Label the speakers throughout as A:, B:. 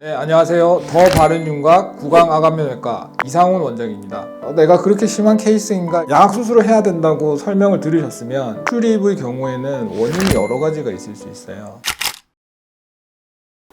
A: 네, 안녕하세요. 더 바른 윤곽 구강암면외과 이상훈 원장입니다. 내가 그렇게 심한 케이스인가? 양악 수술을 해야 된다고 설명을 들으셨으면 출입의 경우에는 원인이 여러 가지가 있을 수 있어요.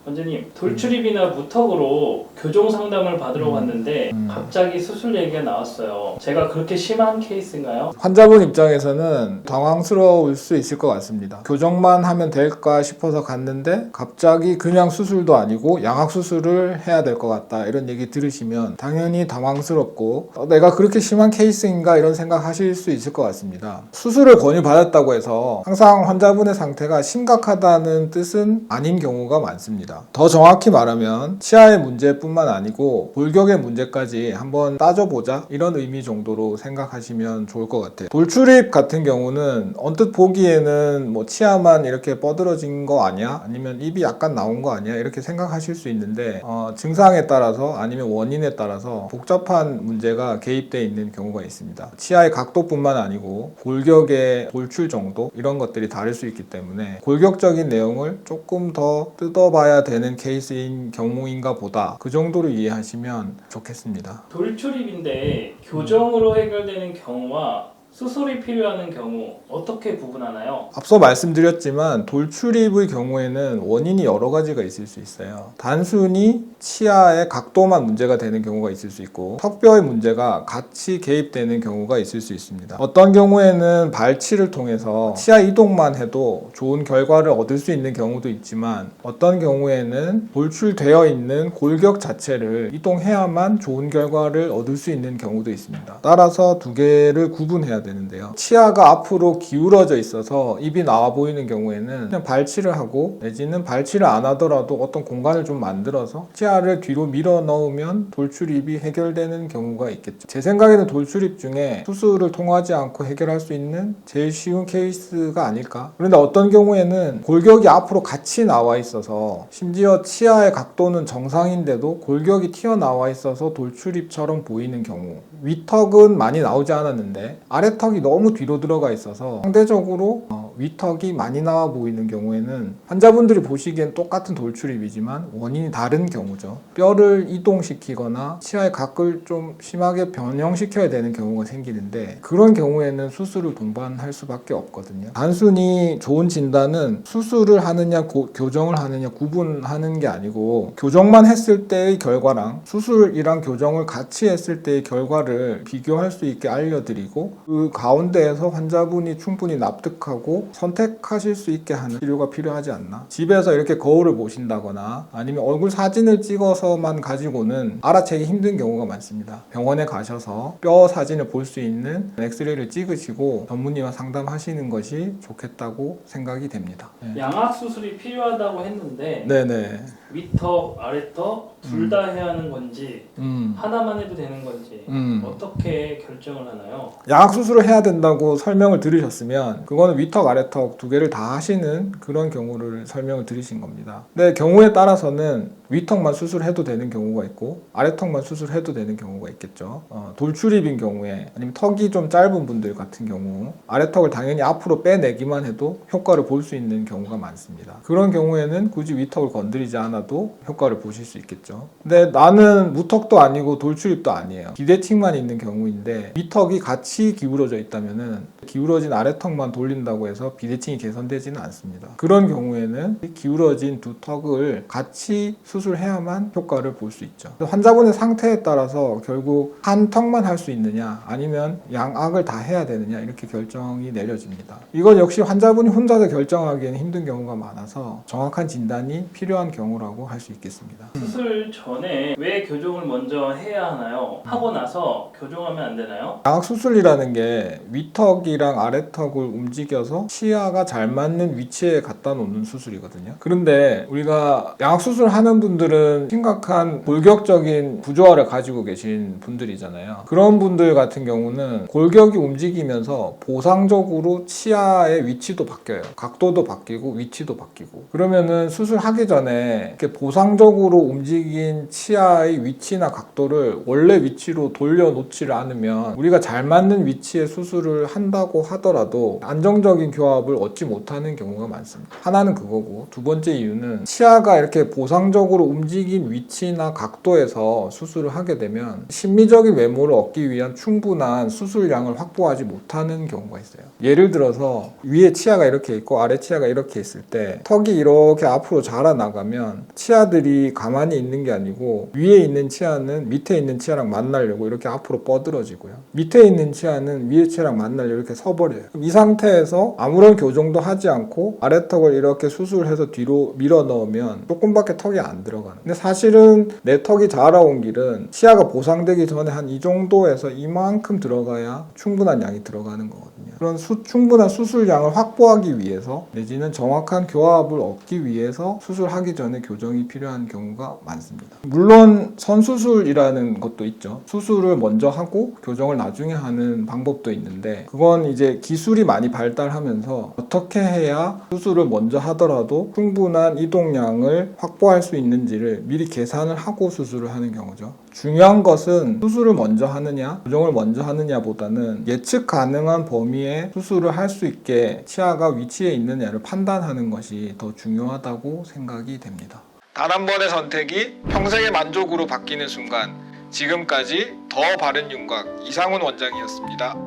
B: 원장님, 돌출입이나 무턱으로 교정 상담을 받으러 갔는데 갑자기 수술 얘기가 나왔어요. 제가 그렇게 심한 케이스인가요?
A: 환자분 입장에서는 당황스러울 수 있을 것 같습니다. 교정만 하면 될까 싶어서 갔는데 갑자기 그냥 수술도 아니고 양악 수술을 해야 될 것 같다 이런 얘기 들으시면 당연히 당황스럽고 내가 그렇게 심한 케이스인가 이런 생각하실 수 있을 것 같습니다. 수술을 권유받았다고 해서 항상 환자분의 상태가 심각하다는 뜻은 아닌 경우가 많습니다. 더 정확히 말하면 치아의 문제뿐만 아니고 골격의 문제까지 한번 따져보자 이런 의미 정도로 생각하시면 좋을 것 같아요. 돌출입 같은 경우는 언뜻 보기에는 뭐 치아만 이렇게 뻗어진 거 아니야? 아니면 입이 약간 나온 거 아니야? 이렇게 생각하실 수 있는데 증상에 따라서 아니면 원인에 따라서 복잡한 문제가 개입되어 있는 경우가 있습니다. 치아의 각도뿐만 아니고 골격의 돌출 정도 이런 것들이 다를 수 있기 때문에 골격적인 내용을 조금 더 뜯어봐야 되는 케이스인 경우인가 보다 그 정도로 이해하시면 좋겠습니다.
B: 돌출입인데 교정으로 해결되는 경우와 수술이 필요한 경우 어떻게 구분하나요?
A: 앞서 말씀드렸지만 돌출입의 경우에는 원인이 여러 가지가 있을 수 있어요. 단순히 치아의 각도만 문제가 되는 경우가 있을 수 있고 턱뼈의 문제가 같이 개입되는 경우가 있을 수 있습니다. 어떤 경우에는 발치를 통해서 치아 이동만 해도 좋은 결과를 얻을 수 있는 경우도 있지만 어떤 경우에는 돌출되어 있는 골격 자체를 이동해야만 좋은 결과를 얻을 수 있는 경우도 있습니다. 따라서 두 개를 구분해야 되는데요. 치아가 앞으로 기울어져 있어서 입이 나와 보이는 경우에는 그냥 발치를 하고 내지는 발치를 안 하더라도 어떤 공간을 좀 만들어서 치아를 뒤로 밀어 넣으면 돌출입이 해결되는 경우가 있겠죠. 제 생각에는 돌출입 중에 수술을 통하지 않고 해결할 수 있는 제일 쉬운 케이스가 아닐까. 그런데 어떤 경우에는 골격이 앞으로 같이 나와 있어서 심지어 치아의 각도는 정상인데도 골격이 튀어나와 있어서 돌출입처럼 보이는 경우, 위턱은 많이 나오지 않았는데 아래턱이 너무 뒤로 들어가 있어서 상대적으로 위턱이 많이 나와 보이는 경우에는 환자분들이 보시기엔 똑같은 돌출입이지만 원인이 다른 경우죠. 뼈를 이동시키거나 치아의 각을 좀 심하게 변형시켜야 되는 경우가 생기는데 그런 경우에는 수술을 동반할 수밖에 없거든요. 단순히 좋은 진단은 수술을 하느냐 교정을 하느냐 구분하는 게 아니고 교정만 했을 때의 결과랑 수술이랑 교정을 같이 했을 때의 결과를 비교할 수 있게 알려드리고 그 가운데에서 환자분이 충분히 납득하고 선택하실 수 있게 하는 치료가 필요하지 않나. 집에서 이렇게 거울을 보신다거나 아니면 얼굴 사진을 찍어서만 가지고는 알아채기 힘든 경우가 많습니다. 병원에 가셔서 뼈 사진을 볼 수 있는 엑스레이를 찍으시고 전문의와 상담하시는 것이 좋겠다고 생각이 됩니다. 네.
B: 양악 수술이 필요하다고 했는데
A: 네네.
B: 위턱, 아래턱 둘 다 해야 하는 건지 하나만 해도 되는 건지 어떻게 결정을 하나요?
A: 양악 수술을 해야 된다고 설명을 들으셨으면 그거는 위턱, 아래턱 두 개를 다 하시는 그런 경우를 설명을 드리신 겁니다. 근데 경우에 따라서는 위턱만 수술해도 되는 경우가 있고 아래턱만 수술해도 되는 경우가 있겠죠. 돌출입인 경우에 아니면 턱이 좀 짧은 분들 같은 경우 아래턱을 당연히 앞으로 빼내기만 해도 효과를 볼 수 있는 경우가 많습니다. 그런 경우에는 굳이 위턱을 건드리지 않아도 효과를 보실 수 있겠죠. 근데 나는 무턱도 아니고 돌출입도 아니에요. 비대칭만 있는 경우인데 위턱이 같이 기울어져 있다면은 기울어진 아래턱만 돌린다고 해서 비대칭이 개선되지는 않습니다. 그런 경우에는 기울어진 두 턱을 같이 수술해야만 효과를 볼 수 있죠. 환자분의 상태에 따라서 결국 한 턱만 할 수 있느냐 아니면 양악을 다 해야 되느냐 이렇게 결정이 내려집니다. 이건 역시 환자분이 혼자서 결정하기에는 힘든 경우가 많아서 정확한 진단이 필요한 경우라고 할 수 있겠습니다.
B: 수술 전에 왜 교정을 먼저 해야 하나요? 하고 나서 교정하면 안 되나요?
A: 양악 수술이라는 게 위턱이랑 아래턱을 움직여서 치아가 잘 맞는 위치에 갖다 놓는 수술이거든요. 그런데 우리가 양악 수술하는 분들은 심각한 골격적인 부조화를 가지고 계신 분들이잖아요. 그런 분들 같은 경우는 골격이 움직이면서 보상적으로 치아의 위치도 바뀌어요. 각도도 바뀌고 위치도 바뀌고. 그러면은 수술하기 전에 이렇게 보상적으로 움직인 치아의 위치나 각도를 원래 위치로 돌려놓지를 않으면 우리가 잘 맞는 위치에 수술을 한다고 하더라도 안정적인 교합을 얻지 못하는 경우가 많습니다. 하나는 그거고 두 번째 이유는 치아가 이렇게 보상적으로 안정적으로 움직인 위치나 각도에서 수술을 하게 되면 심미적인 외모를 얻기 위한 충분한 수술량을 확보하지 못하는 경우가 있어요. 예를 들어서 위에 치아가 이렇게 있고 아래 치아가 이렇게 있을 때 턱이 이렇게 앞으로 자라나가면 치아들이 가만히 있는 게 아니고 위에 있는 치아는 밑에 있는 치아랑 만나려고 이렇게 앞으로 뻗어지고요. 밑에 있는 치아는 위에 치아랑 만나려고 이렇게 서버려요. 이 상태에서 아무런 교정도 하지 않고 아래턱을 이렇게 수술해서 뒤로 밀어 넣으면 조금밖에 턱이 안 들어가는. 근데 사실은 내 턱이 자라온 길은 치아가 보상되기 전에 한 이 정도에서 이만큼 들어가야 충분한 양이 들어가는 거거든요. 그런 충분한 수술량을 확보하기 위해서 내지는 정확한 교합을 얻기 위해서 수술하기 전에 교정이 필요한 경우가 많습니다. 물론 선수술이라는 것도 있죠. 수술을 먼저 하고 교정을 나중에 하는 방법도 있는데 그건 이제 기술이 많이 발달하면서 어떻게 해야 수술을 먼저 하더라도 충분한 이동량을 확보할 수 있는지를 미리 계산을 하고 수술을 하는 경우죠. 중요한 것은 수술을 먼저 하느냐 교정을 먼저 하느냐보다는 예측 가능한 범위의 수술을 할 수 있게 치아가 위치에 있느냐를 판단하는 것이 더 중요하다고 생각이 됩니다. 단 한 번의 선택이 평생의 만족으로 바뀌는 순간, 지금까지 더 바른 윤곽 이상훈 원장이었습니다.